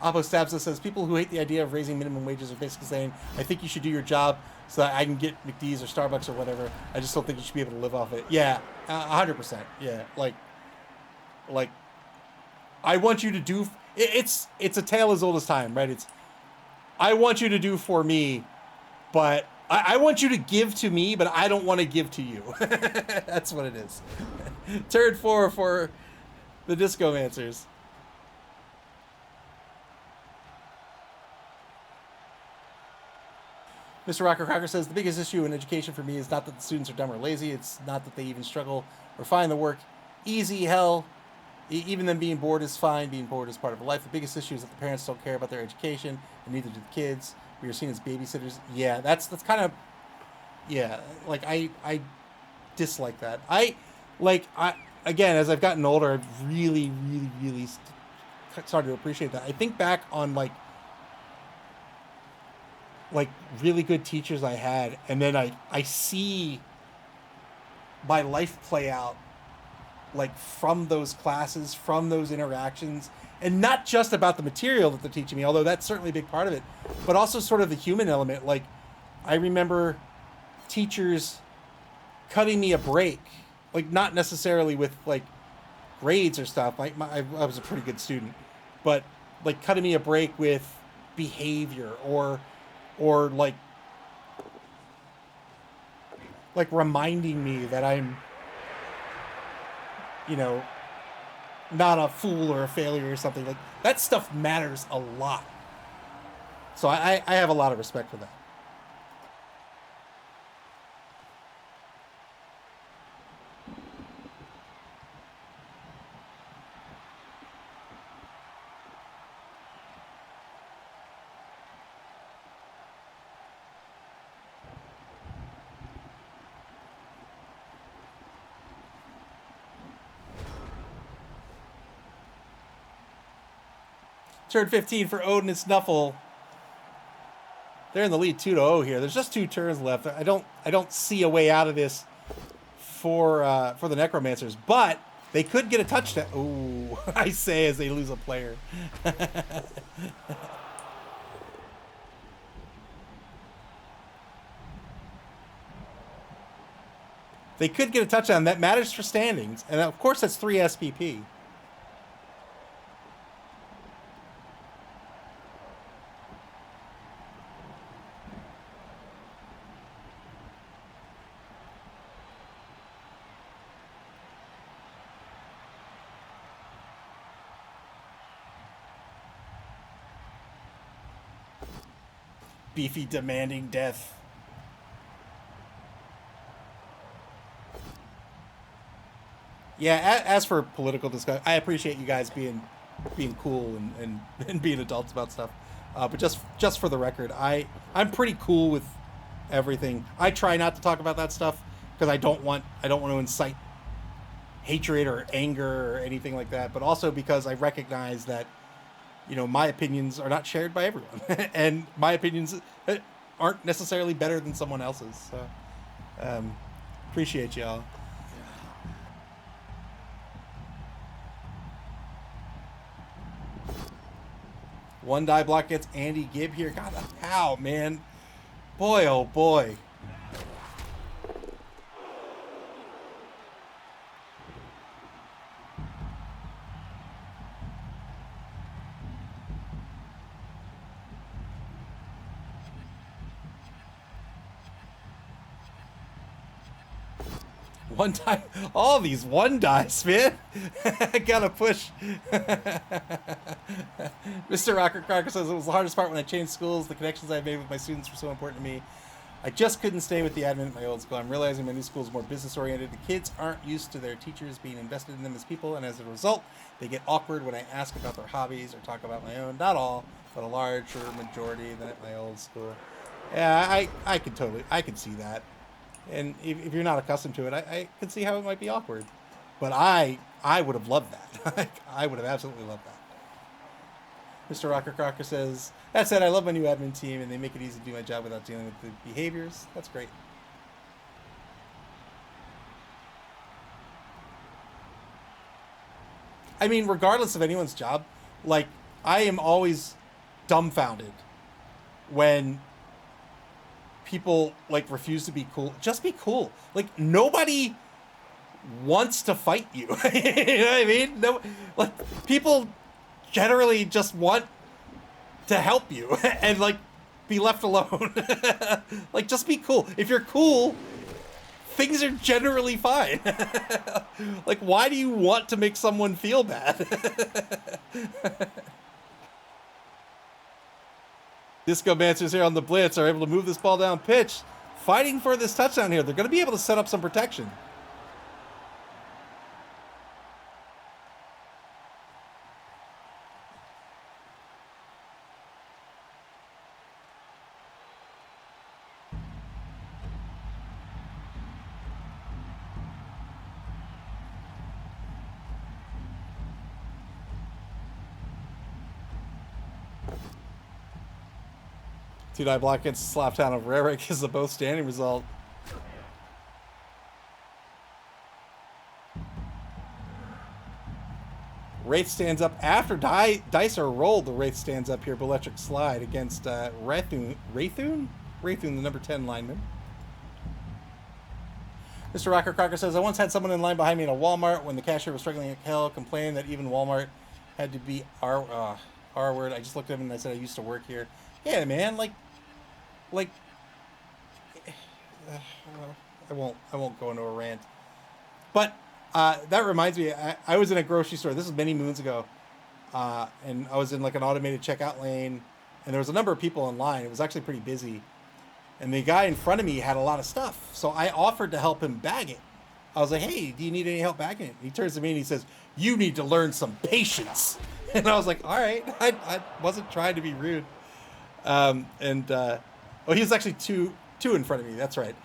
Oppo Stabsa says, people who hate the idea of raising minimum wages are basically saying, I think you should do your job so that I can get McD's or Starbucks or whatever. I just don't think you should be able to live off it. Yeah, 100%. Yeah, like, I want you to do, it's a tale as old as time, right? It's, I want you to do for me, but I want you to give to me, but I don't want to give to you. That's what it is. Turn 4 for the Discomancers. Mr. Rocker Crocker says, the biggest issue in education for me is not that the students are dumb or lazy. It's not that they even struggle or find the work easy. Hell, Even them being bored is fine. Being bored is part of life. The biggest issue is that the parents don't care about their education, and neither do the kids. We are seen as babysitters. Yeah, that's kind of, yeah. Like I dislike that. I again, as I've gotten older, I've really started to appreciate that. I think back on like really good teachers I had, and then I see my life play out like from those classes, from those interactions, and not just about the material that they're teaching me, although that's certainly a big part of it, but also sort of the human element. Like, I remember teachers cutting me a break, like not necessarily with like grades or stuff. I was a pretty good student, but like cutting me a break with behavior or like reminding me that I'm, you know, not a fool or a failure or something. Like, that stuff matters a lot. So I have a lot of respect for that. Turn 15 for Odin and Snuffle. They're in the lead 2-0 here. There's just 2 turns left. I don't see a way out of this for the Necromancers, but they could get a touchdown. Ooh, I say as they lose a player. They could get a touchdown. That matters for standings, and of course that's 3 SPP. Beefy demanding death. Yeah, as for political discussion, I appreciate you guys being cool and being adults about stuff. But just for the record, I'm pretty cool with everything. I try not to talk about that stuff because I don't want to incite hatred or anger or anything like that. But also because I recognize that, you know, my opinions are not shared by everyone, and my opinions aren't necessarily better than someone else's. So, appreciate y'all. One die block gets Andy Gibb here. God, how, man. Boy, oh boy. One die, all these one dice, man. I gotta push. Mr. Rocker Crocker says it was the hardest part when I changed schools. The connections I made with my students were so important to me. I just couldn't stay with the admin at my old school. I'm realizing my new school is more business oriented. The kids aren't used to their teachers being invested in them as people, and as a result, they get awkward when I ask about their hobbies or talk about my own. Not all, but a larger majority than at my old school. Yeah, I can see that. And if you're not accustomed to it, I can see how it might be awkward. But I would have loved that. I would have absolutely loved that. Mr. Rocker Crocker says, that said, I love my new admin team, and they make it easy to do my job without dealing with the behaviors. That's great. I mean, regardless of anyone's job, like, I am always dumbfounded when people like refuse to be cool. Just be cool. Like, nobody wants to fight you. You know what I mean? No, like, people generally just want to help you and like be left alone. Like, just be cool. If you're cool, things are generally fine. Like, why do you want to make someone feel bad? Discomancers here on the blitz are able to move this ball down pitch, fighting for this touchdown here. They're going to be able to set up some protection. 2-die block against the Slaptown of Rarick is a both standing result. Wraith stands up after dice are rolled. The Wraith stands up here. Electric Slide against Wraithoon, the number 10 lineman. Mr. Rocker Crocker says, I once had someone in line behind me in a Walmart when the cashier was struggling like hell, complaining that even Walmart had to be our word. I just looked at him and I said, I used to work here. Yeah, man, like, I won't go into a rant. But that reminds me, I was in a grocery store. This was many moons ago, and I was in like an automated checkout lane, and there was a number of people in line. It was actually pretty busy, and the guy in front of me had a lot of stuff, so I offered to help him bag it. I was like, "Hey, do you need any help bagging it?" He turns to me and he says, "You need to learn some patience." And I was like, "All right." I wasn't trying to be rude. Oh, he was actually two in front of me. That's right.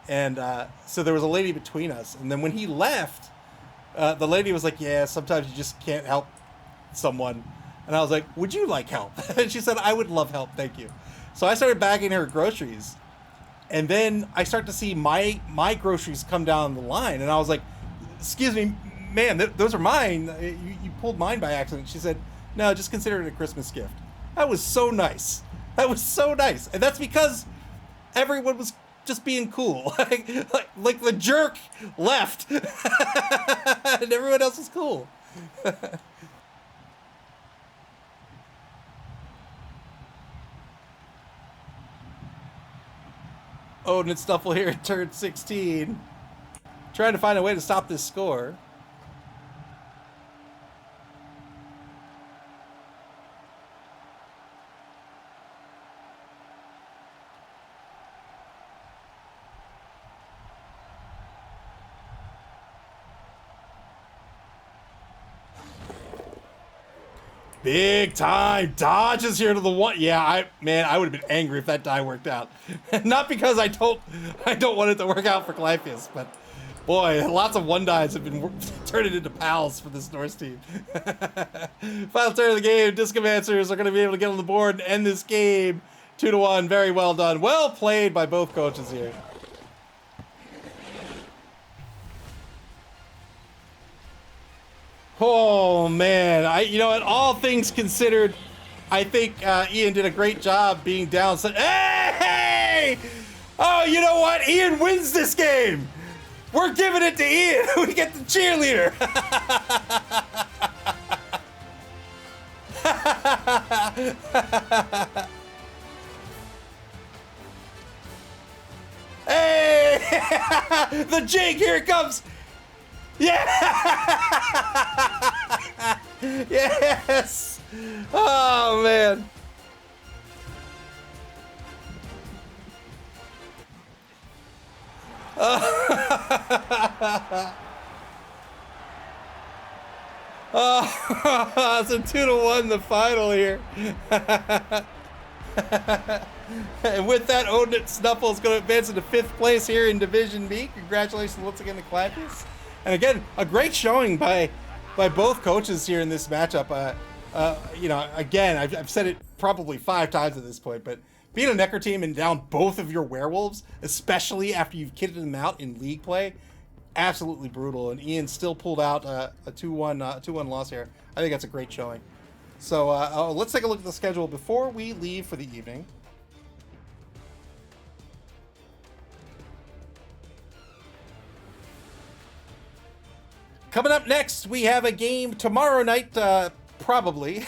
And so there was a lady between us, and then when he left, the lady was like, yeah, sometimes you just can't help someone. And I was like, would you like help? And she said, I would love help, thank you. So I started bagging her groceries, and then I start to see my groceries come down the line, and I was like, excuse me, ma'am, those are mine. You pulled mine by accident. She said, no, just consider it a Christmas gift. That was so nice. That was so nice. And that's because everyone was just being cool. like the jerk left and everyone else is cool. Oh, and it's Nuffle here at turn 16. Trying to find a way to stop this score. Big time dodges here to the one. Yeah, I would have been angry if that die worked out. Not because I don't want it to work out for Clypeus, but boy, lots of one dies have been turning into pals for this Norse team. Final turn of the game. Discomancers are going to be able to get on the board and end this game 2-1. Very well done. Well played by both coaches here. Oh man, you know what? All things considered, I think Ian did a great job being down. So, hey! Oh, you know what? Ian wins this game. We're giving it to Ian. We get the cheerleader. Hey! The jig, here it comes. Yeah! Yes! Oh, man. Oh, it's a 2-1 the final here. And with that, Odin Snuffle is going to advance into 5th place here in Division B. Congratulations once again to Clypeus. And again, a great showing by both coaches here in this matchup. You know, again, I've said it probably 5 times at this point, but being a Necker team and down both of your werewolves, especially after you've kitted them out in league play, absolutely brutal. And Ian still pulled out a 2-1 loss here. I think that's a great showing. So let's take a look at the schedule before we leave for the evening. Coming up next, we have a game tomorrow night, probably.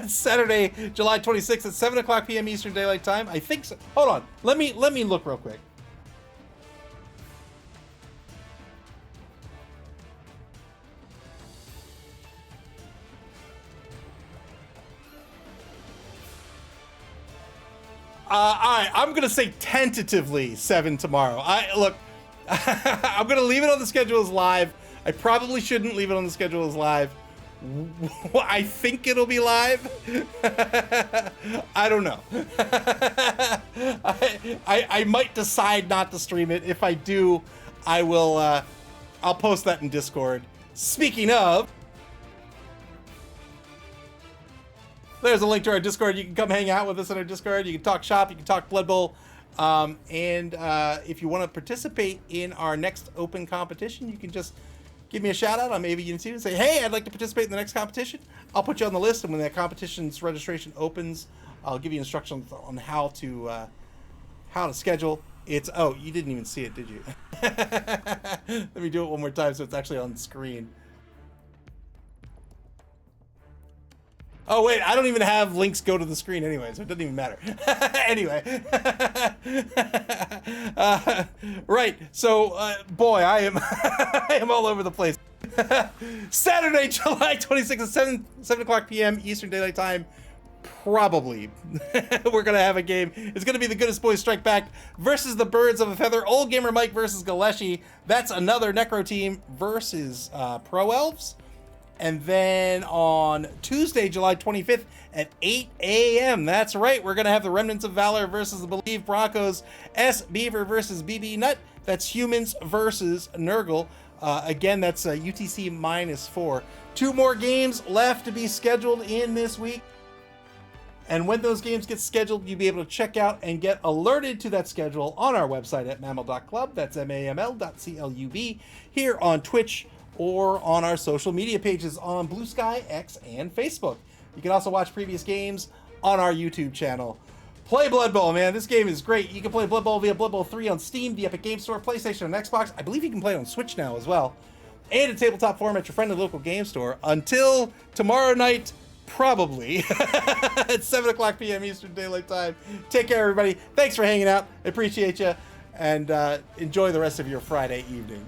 Saturday, July 26th at 7 o'clock p.m. Eastern Daylight Time. I think so. Hold on. Let me look real quick. All right, I'm going to say tentatively 7 tomorrow. Look, I'm going to leave it on the schedule as live. I probably shouldn't leave it on the schedule as live. I think it'll be live. I don't know. I might decide not to stream it. If I do, I will. I'll post that in Discord. Speaking of, There's a link to our Discord. You can come hang out with us on our Discord. You can talk shop. You can talk Blood Bowl. And if you want to participate in our next open competition, you can just give me a shout out on maybe Unity and say, hey, I'd like to participate in the next competition. I'll put you on the list, and when that competition's registration opens, I'll give you instructions on how to schedule. It's you didn't even see it, did you? Let me do it one more time so it's actually on the screen. Oh, wait, I don't even have links go to the screen anyway, so it doesn't even matter. Anyway. Right, so, boy, I am all over the place. Saturday, July 26th at 7 o'clock p.m. Eastern Daylight Time. Probably. We're going to have a game. It's going to be the Goodest Boys Strike Back versus the Birds of a Feather. Old Gamer Mike versus Galeshi. That's another Necro team versus Pro Elves. And then on Tuesday, July 25th at 8 a.m. That's right. We're going to have the Remnants of Valor versus the Believe Broncos. S. Beaver versus BB Nut. That's Humans versus Nurgle. Again, that's UTC -4. 2 more games left to be scheduled in this week. And when those games get scheduled, you'll be able to check out and get alerted to that schedule on our website at maml.club. That's MAML.CLUB. Here on Twitch, or on our social media pages on Blue Sky, X, and Facebook. You can also watch previous games on our YouTube channel. Play Blood Bowl, man. This game is great. You can play Blood Bowl via Blood Bowl 3 on Steam, the Epic Game Store, PlayStation, and Xbox. I believe you can play it on Switch now as well. And in tabletop form at your friendly local game store until tomorrow night, probably, at 7 o'clock p.m. Eastern Daylight Time. Take care, everybody. Thanks for hanging out. I appreciate you. And enjoy the rest of your Friday evening.